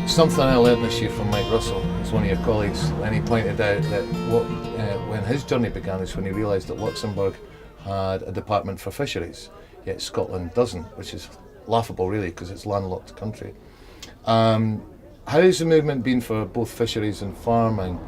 Something I learned this year from Mike Russell, who's one of your colleagues, and he pointed out that when his journey began is when he realised that Luxembourg had a department for fisheries, yet Scotland doesn't, which is laughable really because it's a landlocked country. How's the movement been for both fisheries and farming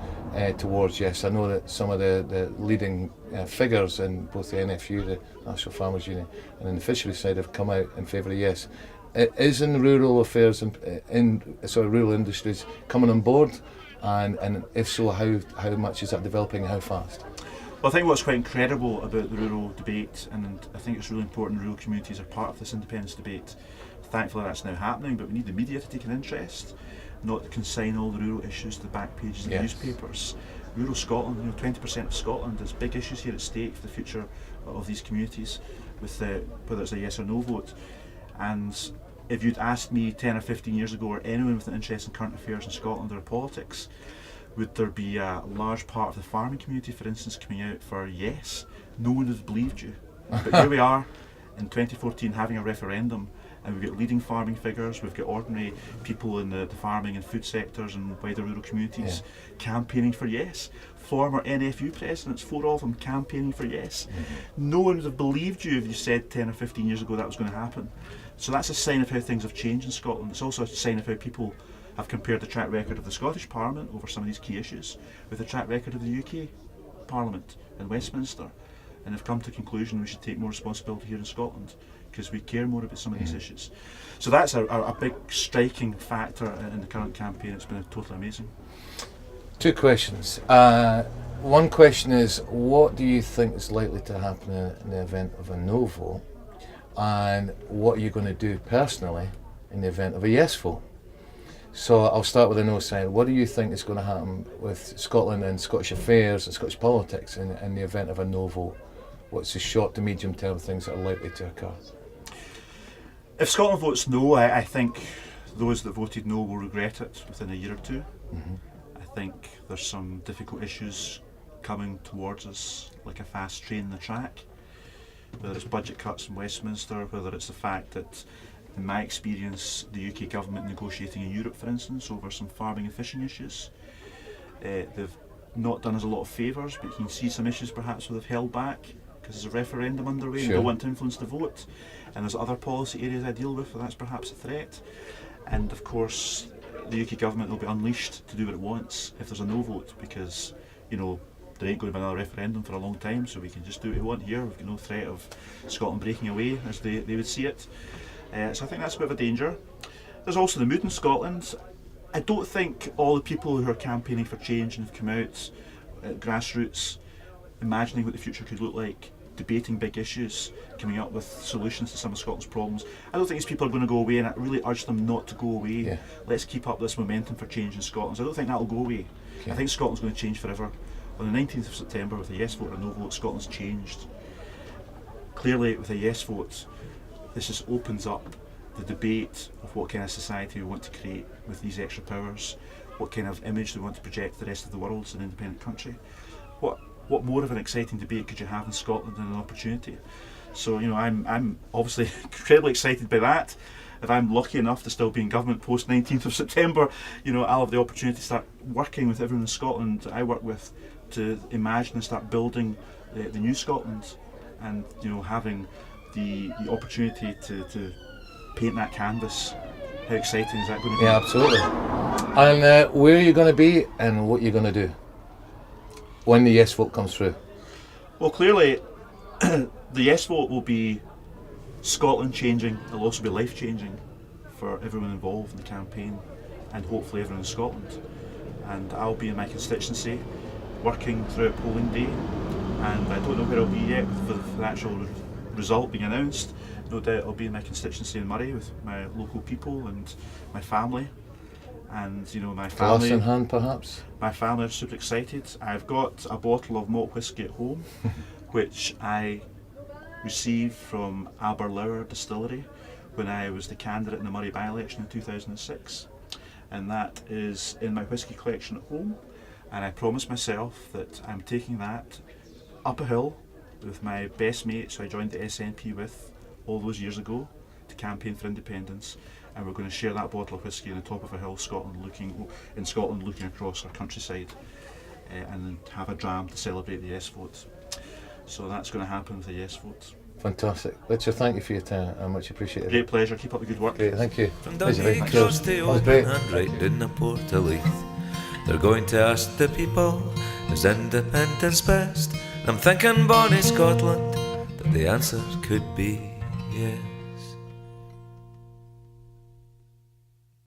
towards yes? I know that some of the leading figures in both the NFU, the National Farmers Union, and in the fisheries side have come out in favour of yes. It is in rural affairs and in sort of rural industries coming on board, and if so, how much is that developing and how fast? Well, I think what's quite incredible about the rural debate, and I think it's really important rural communities are part of this independence debate. Thankfully that's now happening, but we need the media to take an interest, not consign all the rural issues to the back pages of the newspapers. Rural Scotland, 20% of Scotland, there's big issues here at stake for the future of these communities, with whether it's a yes or no vote. And if you'd asked me 10 or 15 years ago, or anyone with an interest in current affairs in Scotland or politics, would there be a large part of the farming community, for instance, coming out for yes? No one would have believed you. But here we are in 2014 having a referendum, and we've got leading farming figures, we've got ordinary people in the farming and food sectors and wider rural communities campaigning for yes. Former NFU presidents, 4 of them campaigning for yes. No one would have believed you if you said 10 or 15 years ago that was going to happen. So that's a sign of how things have changed in Scotland. It's also a sign of how people have compared the track record of the Scottish Parliament over some of these key issues with the track record of the UK Parliament in Westminster, and have come to the conclusion we should take more responsibility here in Scotland because we care more about some of these issues. So that's a big striking factor in the current campaign. It's been totally amazing. 2 questions. One question is, what do you think is likely to happen in the event of a no vote? And what are you going to do personally in the event of a yes vote? So I'll start with the no side. What do you think is going to happen with Scotland and Scottish affairs and Scottish politics in the event of a no vote? What's the short to medium term things that are likely to occur? If Scotland votes no, I think those that voted no will regret it within a year or two. I think there's some difficult issues coming towards us, like a fast train in the track, whether it's budget cuts in Westminster, whether it's the fact that, in my experience, the UK government negotiating in Europe, for instance, over some farming and fishing issues. They've not done us a lot of favours, but you can see some issues perhaps where they've held back because there's a referendum underway and they don't want to influence the vote. And there's other policy areas I deal with where that's perhaps a threat. And of course, the UK government will be unleashed to do what it wants if there's a no vote, because, there ain't going to be another referendum for a long time, so we can just do what we want here. We've got no threat of Scotland breaking away as they would see it. So I think that's a bit of a danger. There's also the mood in Scotland. I don't think all the people who are campaigning for change and have come out at grassroots, imagining what the future could look like, debating big issues, coming up with solutions to some of Scotland's problems. I don't think these people are going to go away, and I really urge them not to go away. Let's keep up this momentum for change in Scotland. So I don't think that'll go away. I think Scotland's going to change forever. On the 19th of September, with a yes vote or a no vote, Scotland's changed. Clearly, with a yes vote, this just opens up the debate of what kind of society we want to create with these extra powers, what kind of image we want to project to the rest of the world as an independent country. What more of an exciting debate could you have in Scotland than an opportunity? So, I'm obviously incredibly excited by that. If I'm lucky enough to still be in government post 19th of September, I'll have the opportunity to start working with everyone in Scotland that I work with to imagine and start building the new Scotland, and having the opportunity to paint that canvas. How exciting is that going to be? Yeah, absolutely. And where are you going to be and what are you going to do when the yes vote comes through? Well, clearly the yes vote will be Scotland changing. It'll also be life changing for everyone involved in the campaign, and hopefully everyone in Scotland. And I'll be in my constituency working throughout polling day, and I don't know where I'll be yet for the actual result being announced. No doubt I'll be in my constituency in Murray with my local people and my family. And my family, glass in hand perhaps? My family are super excited. I've got a bottle of malt whisky at home which I received from Aberlour Distillery when I was the candidate in the Murray by-election in 2006, and that is in my whisky collection at home. And I promised myself that I'm taking that up a hill with my best mates who I joined the SNP with all those years ago to campaign for independence, and we're going to share that bottle of whisky on the top of a hill, in Scotland, looking across our countryside, and then have a dram to celebrate the yes vote. So that's going to happen with the yes vote. Fantastic. Richard, thank you for your time. I much appreciate it. Great pleasure. Keep up the good work. Great, thank you. From Thank you, Donegal mate. across Cheers. the That was open great. and right in the Port of Leith. They're going to ask the people, is independence best? I'm thinking, Bonnie Scotland, that the answer could be yes.